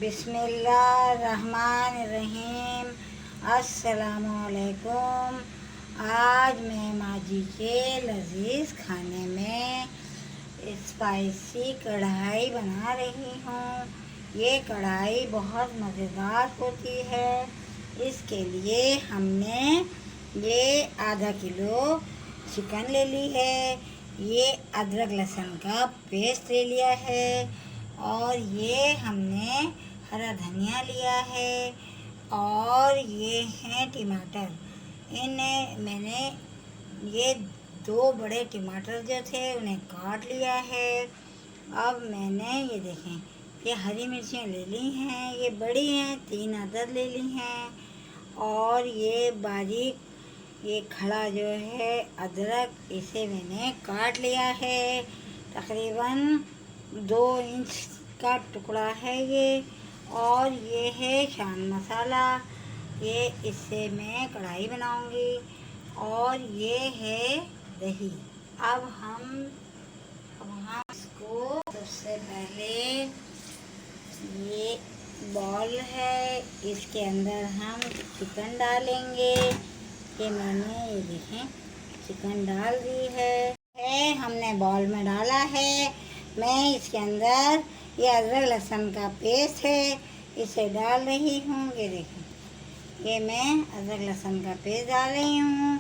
बिस्मिल्लाहिर्रहमानिर्रहीम। अस्सलामुअलैकुम। आज मैं माँ जी के लजीज़ खाने में स्पाइसी कढ़ाई बना रही हूँ। ये कढ़ाई बहुत मज़ेदार होती है। इसके लिए हमने ये आधा किलो चिकन ले ली है। ये अदरक लहसुन का पेस्ट ले लिया है और ये हमने हरा धनिया लिया है और ये हैं टमाटर। इन्हें मैंने ये 2 बड़े टमाटर जो थे उन्हें काट लिया है। अब मैंने ये देखें ये हरी मिर्चियाँ ले ली हैं, ये बड़ी हैं, 3 अदद ले ली हैं और ये बारीक ये खड़ा जो है अदरक इसे मैंने काट लिया है। तकरीबन 2 इंच का टुकड़ा है ये। और ये है शान मसाला, ये इससे मैं कढ़ाई बनाऊंगी। और ये है दही। अब हम इसको सबसे पहले ये बॉल है, इसके अंदर हम चिकन डालेंगे। ये मैंने ये देखें चिकन डाल दी है। हमने बॉल में डाला है। मैं इसके अंदर ये अदरक लहसुन का पेस्ट है इसे डाल रही हूँ। ये देखें ये मैं अदरक लहसुन का पेस्ट डाल रही हूँ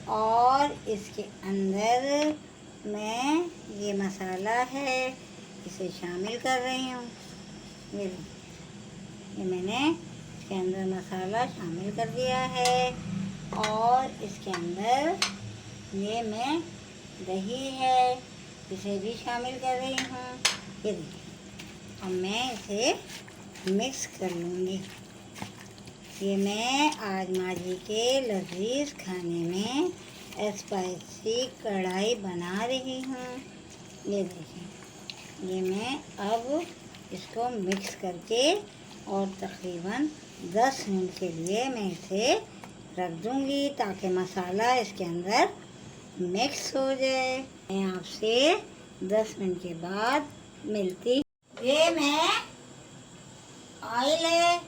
और इसके अंदर मैं ये मसाला है इसे शामिल कर रही हूँ। ये मैंने इसके अंदर मसाला शामिल कर दिया है और इसके अंदर ये मैं दही है इसे भी शामिल कर रही हूँ। ये देखिए अब मैं इसे मिक्स कर लूँगी। ये मैं आज माँ जी के लजीज़ खाने में स्पाइसी कढ़ाई बना रही हूँ। ये देखिए ये मैं अब इसको मिक्स करके और तकरीबन 10 मिनट के लिए मैं इसे रख दूँगी ताकि मसाला इसके अंदर मिक्स हो जाए। मैं आपसे 10 मिनट के बाद मिलती। ये मैं ऑयल है,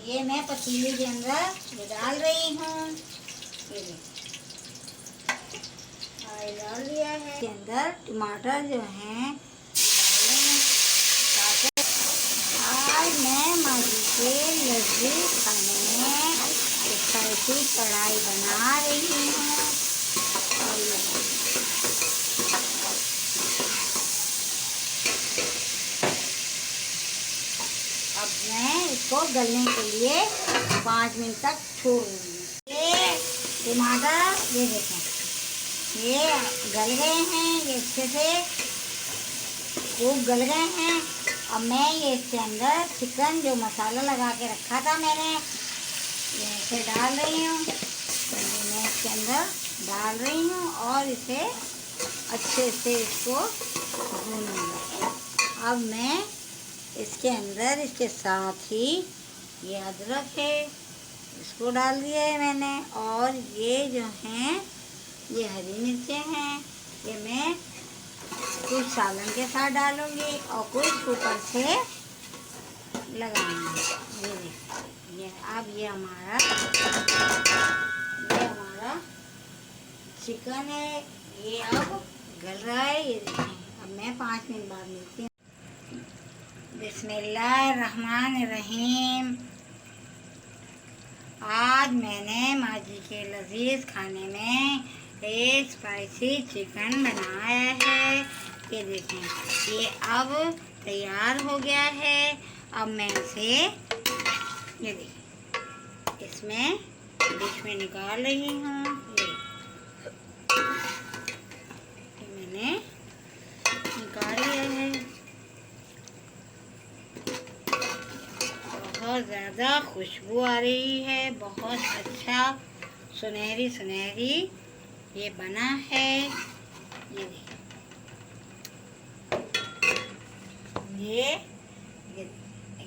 ये मैं पतीले के अंदर डाल रही हूँ। ऑयल डाल दिया है। इसके अंदर टमाटर जो हैं आज मैं माँ जी के लजीज़ खाने में स्पाइसी कढ़ाई बना रही हूँ। अब मैं इसको गलने के लिए 5 मिनट तक छोड़ दूँगी। ये टमाटर ये देखें ये गल गए हैं, ये अच्छे से खूब गल गए हैं। अब मैं ये इसके अंदर चिकन जो मसाला लगा के रखा था मैंने ये इसे डाल रही हूँ। मैं इसके अंदर डाल रही हूँ और इसे अच्छे से इसको भूनूंगी। अब मैं इसके अंदर इसके साथ ही ये अदरक है इसको डाल दिया है मैंने और ये जो हैं ये हरी मिर्चें हैं ये मैं कुछ सालन के साथ डालूंगी और कुछ ऊपर से लगाऊंगी। ये अब ये हमारा चिकन है ये अब गल रहा है। ये देखें अब मैं 5 मिनट बाद मिलती हूँ। बिस्मिल्लाहिर्रहमानिर्रहीम। आज मैंने माँ जी के लजीज़ खाने में एक स्पाइसी चिकन बनाया है। ये देखें ये अब तैयार हो गया है। अब मैं इसे ये देखें इसमें डिश में निकाल रही हूँ। ये मैंने निकाल लिया है। बहुत ज़्यादा खुशबू आ रही है, बहुत अच्छा सुनहरी सुनहरी ये बना है। ये देखिए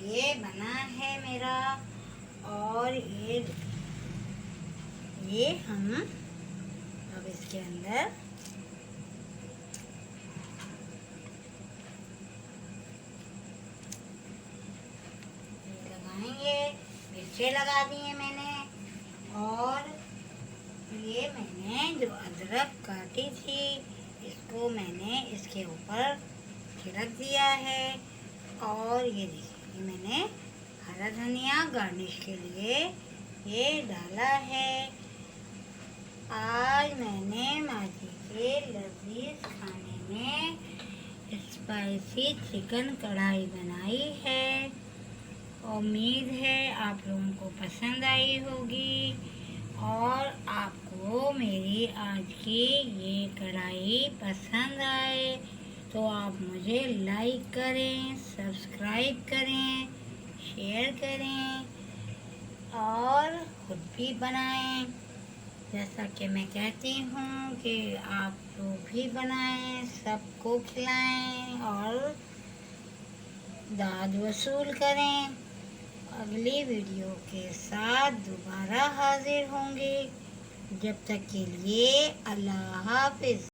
ये बना है मेरा और ये हम अब इसके अंदर ये मिर्चें लगा दी हैं मैंने, और ये मैंने जो अदरक काटी थी इसको मैंने इसके ऊपर छिड़क दिया है। और ये देखिए मैंने हरा धनिया गार्निश के लिए ये डाला है। आज मैंने माँ जी के लजीज खाने में स्पाइसी चिकन कढ़ाई बनाई है। उम्मीद है आप लोगों को पसंद आई होगी, और आपको मेरी आज की ये कढ़ाई पसंद आए तो आप मुझे लाइक करें, सब्सक्राइब करें, शेयर करें और खुद भी बनाएं। जैसा कि मैं कहती हूँ कि आप लोग भी बनाएं, सबको खिलाएं और दाद वसूल करें। अगली वीडियो के साथ दोबारा हाजिर होंगे। जब तक के लिए अल्लाह हाफिज़।